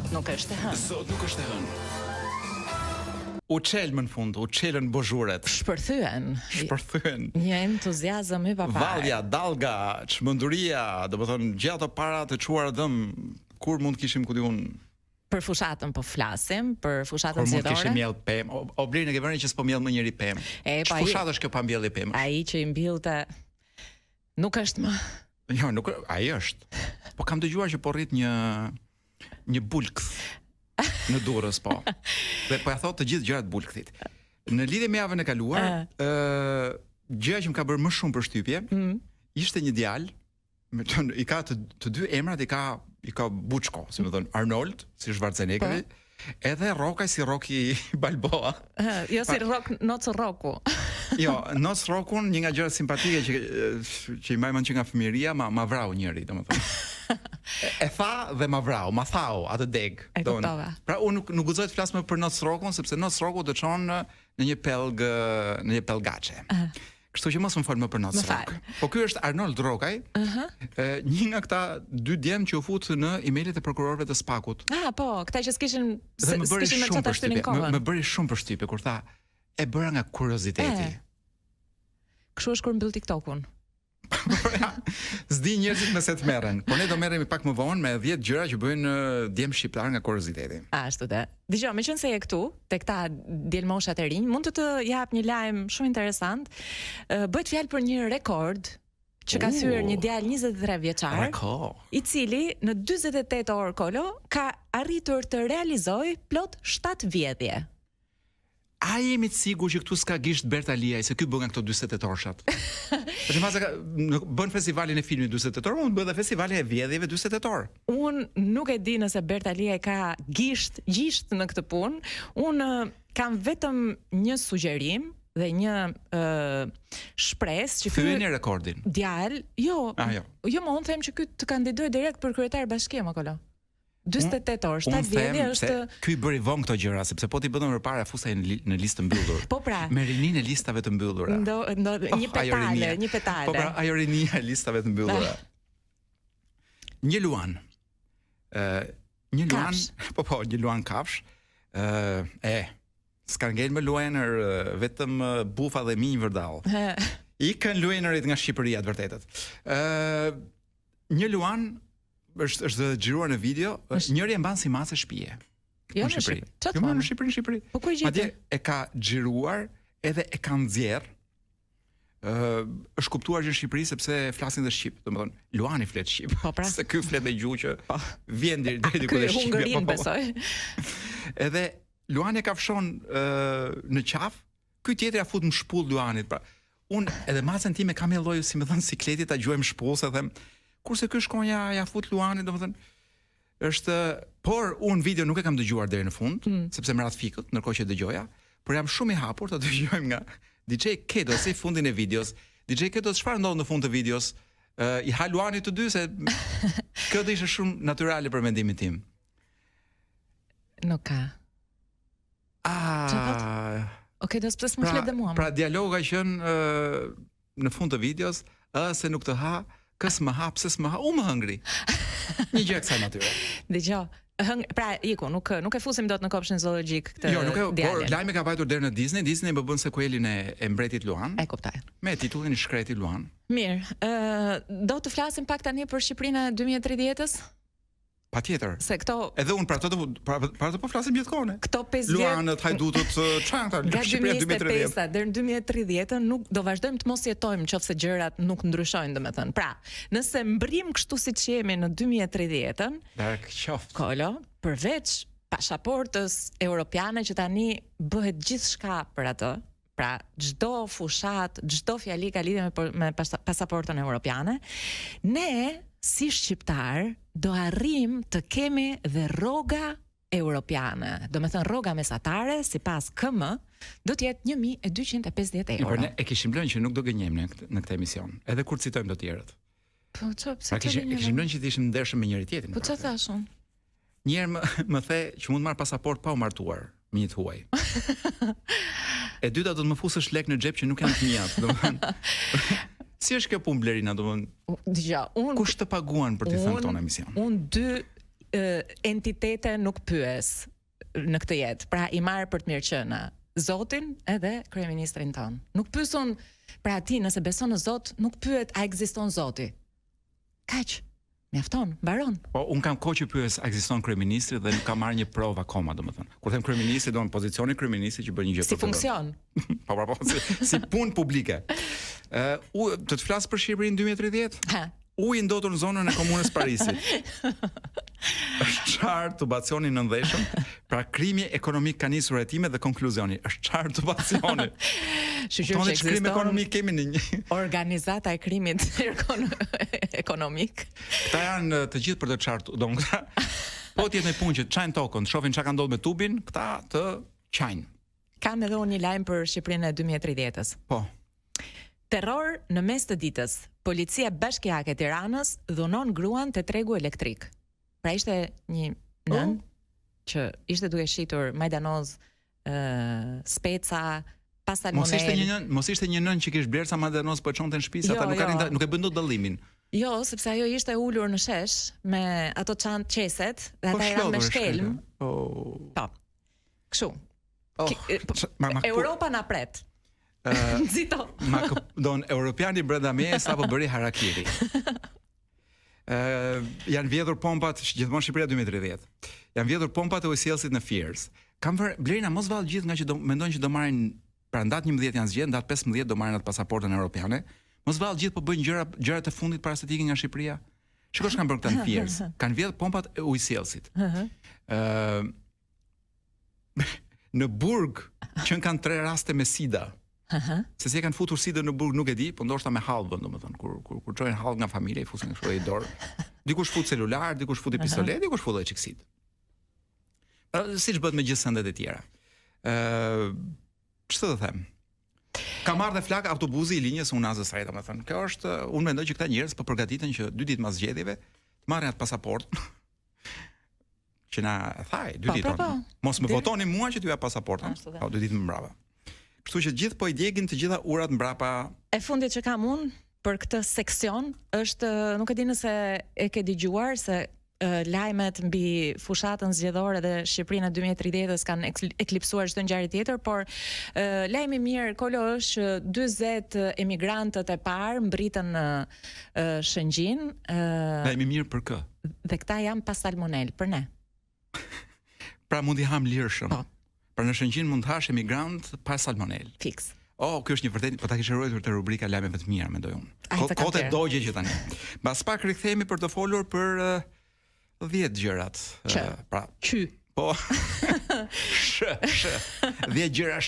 Sot nuk është e hënë. Sot nuk është e hënë. U çel më në fund, u çelën bozhuret. Shpërthyen. Një entuziazëm i papar. Vallja, dallga, çmenduria, domethënë gjë ato para të çuara dëm, kur mund kishim ku diun për fushatën po flasim, për fushatën zgjedhore. zgjedhore. Kur mund kishim mjell pemë, o Blerë ke vënë që s'po mjell më njëri pemë. Fushatë është kjo pa mbjellje pemë. Ai që i mbjellte nuk është më. Jo, nuk, ai është. Po kam dëgjuar që po rrit një bulkth në Durrës, po. Dhe po ja thot të gjithë gjërat bulkthit. Në lidhje me javën e kaluar, gjëja që më ka bërë më shumë përshtypje, ishte një djalë, i ka të dy emrat, i ka Buçko, si më thon Arnold, si Schwarzeneggeri, edhe Rockaj si Rocky Balboa. Jo si Noc Roku. Jo, Noc Rokun, një nga gjërat simpatike që i mbaj mend që nga fëmijëria, ma vrau njëri, domethënë. E tha dhe ma vrau, ma thau atë deg. Pra unë nuk guxoj të flas më për Noc Rokun, sepse Noc Roku do të çon në një pelgaçe. Kështu që mos më fol më për Noc Rok. Po ky është Arnold Rokaj, një nga këta dy djem që u fut në emailet e prokurorëve të Spakut. Po, këta që s'kishin me çfarë shtynin kohën. Më bëri shumë përshtypje kur tha e bëra nga kurioziteti. Kështu është kur mbyll TikTokun. S'di njerëzit me se të merren, por ne do merremi pak më vonë me 10 gjëra që bëjnë djem shqiptar nga kurioziteti. Ashtu dhe. Dgjoj, meqense je këtu, tek ta djelmoshat e rinj, mund të jap një lajm shumë interesant. Bëhet fjalë për një rekord që ka thyer një djalë 23 vjeçar, i cili në 48 orë kolo ka arritur të realizojë plot 7 vjedhje. A jemi të sigur që këtu s'ka gisht Berta Liaj, se ky bën nga këto 48 orshat? Është maza bën festivalin e filmit 48 orë, unë bën dhe festivalin e vjedhjeve 48 orë. Unë nuk e di nëse Berta Liaj ka gisht në këtë punë. Unë kam vetëm një sugjerim dhe një shpresë që ky thyeni rekordin. Djalë, jo, më unë them që ky të kandidojë direkt për kryetar bashkie më kolo. 48 orë, 7 vjedhje është. Ky bëri vonë këto gjëra, sepse po ti bëdhëm përpara fusej në listë mbyllur. Po pra. Me rinin e listave të mbyllura. Një petale. Po pra, ajo rinia e listave të mbyllura. Një luan. Një luan kafsh. S'ka ngel me luajner vetëm bufa dhe minj vërdall. Ikën luajnerit nga Shqipëria, të vërtetët. Një luan është xhiruar në video, njëri e mban si masë shtëpie. Jo në Shqipëri. Jo në Shqipëri. Po ku e gjetë? Madje e ka xhiruar edhe e ka nxjerr. Është kuptuar që në Shqipëri sepse flasin dhe shqip, domethënë Luani flet shqip. Po pra. Se ky flet me gjuhë që vjen deri ku është shqip. Hungërin besoj. Edhe Luani e ka fshon në qaf, ky tjetri ja fut në shpull Luanit, pra. Unë edhe masën time kam e lloju si më thon sikletit ta gjuajm shpull, se them kurse ky shkonja ja fut Luanit, domethënë është, por unë video nuk e kam dëgjuar deri në fund, sepse më radh fikët, ndërkohë që dëgjoja, por jam shumë i hapur ta dëgjojmë nga DJ Kedo si fundin e videos. DJ Kedo çfarë ndodh në fund të videos? I ha Luanit të dy, se kjo do ishte shumë natyrale për mendimin tim. Nuk ka. Okej, do të s'më flet dhe mua. Pra dialogu ka qenë në fund të videos, se nuk të ha, kës më ha, pse s'më ha, u më hëngri. Një gjë kësaj natyre. Dgjoj, pra iku, nuk e fusim dot në kopshin zoologjik këtë djalin. Jo, por lajmi ka vajtur deri në Disney. Disney më bën sekuelin e Mbretit Luan. E kuptoj. Me titullin I Shkreti Luan. Mirë, do të flasim pak tani për Shqipërinë e 2030-s? Patjetër. Se këto edhe unë para të po flasim gjithkohë. Këto 5 vjet Luanët, hajdutët, çanta nga 2025 deri në 2030 nuk do vazhdojmë të mos jetojmë nëse gjërat nuk ndryshojnë, domethënë. Pra, nëse mbrim kështu siç jemi në 2030-ën, dark qoftë. Kolo, përveç pasaportës europiane që tani bëhet gjithçka për atë. Pra, çdo fushat, çdo fjali ka lidhje me pasaportën europiane, ne si shqiptar do arrim të kemi dhe rroga europiane. Do me thënë rroga mesatare, sipas KM, do të jetë 1250 euro. Por ne e kishim lënë që nuk do gënjejmë në këtë emision, edhe kur citojmë të tjerët. Po çfarë? Kishim lënë që të ishim ndershëm me njëri tjetrin. Po çfarë thashun? Një herë më the që mund marr pasaport pa u martuar me një huaj. E dyta do të më fusësh lek në xhep që nuk janë të mijat, domethënë. Si është kjo punë Blerina, domethënë? Dgjoj, kush të paguan për të thënë këto në emision? Unë entitete nuk pyes në këtë jetë. Pra i marr për të mirëqëna Zotin edhe kryeministrin ton. Nuk pyesun pra ti nëse beson në Zot, nuk pyet a ekziston Zoti. Kaq. Mjafton, mbaron. Po un kam kohë që pyes a ekziston kryeministri dhe nuk kam marrë një provë akoma, domethënë. Kur them kryeministri, do në pozicioni kryeministri që bën një gjë si funksion. Po, si punë publike. Të flas për Shqipërinë 2030? Ha. Uji ndotur në zonën e komunës Parisit. Është qartë tubacioni në ndeshëm, pra krimi ekonomik ka nisur hetime dhe konkluzioni, është qartë tubacioni. Tonë krim ekonomik kemi në një organizata e krimit ekonomik. Këta janë të gjithë për të qartë, po t'jetë në punë që çajnë tokën, shohin çka ka ndodhur me tubin, këta të qajnë. Kam edhe unë një lajm për Shqipërinë e 2030-s. Po. Terror në mes të ditës. Policia Bashkiake e Tiranës dhunon gruan te tregu elektrik. Pra ishte një nën që ishte duke shitur majdanoz, speca, pasalmonel. Mos ishte një nën që kish blerë sa majdanoz po çonte në shtëpi, ata nuk e bën dot dallimin. Jo, sepse ajo ishte ulur në shesh me ato çantë qeset dhe ata eran me shkelm. Po. Kështu. Europa na pret. Nxito. Don europiani brenda meje sapo bëri harakiri. Janë vjedhur pompat gjithmonë Shqipëria 2030. Janë vjedhur pompat e ujësjellësit në Fiers. Kam vënë Blerina mos vall gjithë nga që mendojnë që do marrin pra ndat 11 janë zgjedhë, ndat 15 do marrin atë pasaportën europiane. Mos vall gjithë po bëjnë gjërat e fundit para se të ikin nga Shqipëria. Shikosh kanë bërë këtë në Fiers. Kanë vjedhur pompat e ujësjellësit. Në Burg që kanë 3 raste me sida. Se si e kanë futur sidën në Burg nuk e di, po ndoshta me hallë, domethënë kur çojnë hallë nga familja i fusin kështu në dorë. Dikush fut celular, dikush futi pistolet, dikush fut edhe çiksit. Siç bëhet me gjithë sendet e tjera. Ç'të them? Ka marrë dhe flak autobusi i linjës Unazës saj, domethënë. Kjo është, unë mendoj që këta njerëz po përgatiten që 2 ditë pas zgjedhjeve të marrin atë pasaportë. Që na thaj 2 ditë. Mos më votoni mua që t'ju jap pasaportën. Po 2 ditë më mbrapa. Kështu që gjithë po i djegin të gjitha urat mbrapa. E fundit që kam unë për këtë seksion është, nuk e di nëse e ke dëgjuar se lajmet mbi fushatën zgjedhore dhe Shqipërinë e 2030-s kanë eklipsuar çdo ngjarje tjetër, por lajmi mirë Kolo është që 40 emigrantët e parë mbritën në Shëngjin. Lajmi mirë për kë? Dhe këta janë pas salmonel për ne. Pra mund i ham lirshëm. Po. Pra në Shëngjin mund të hash emigrant pa salmonel. Fiks. Kjo është një vërtet, po ta kishe ruajtur te rubrika lajmeve të mira, mendoj unë. Kote dogje që tani. Mbas pak rikthehemi për të folur për 10 gjërat. Pra, qy. Po. 10 gjëra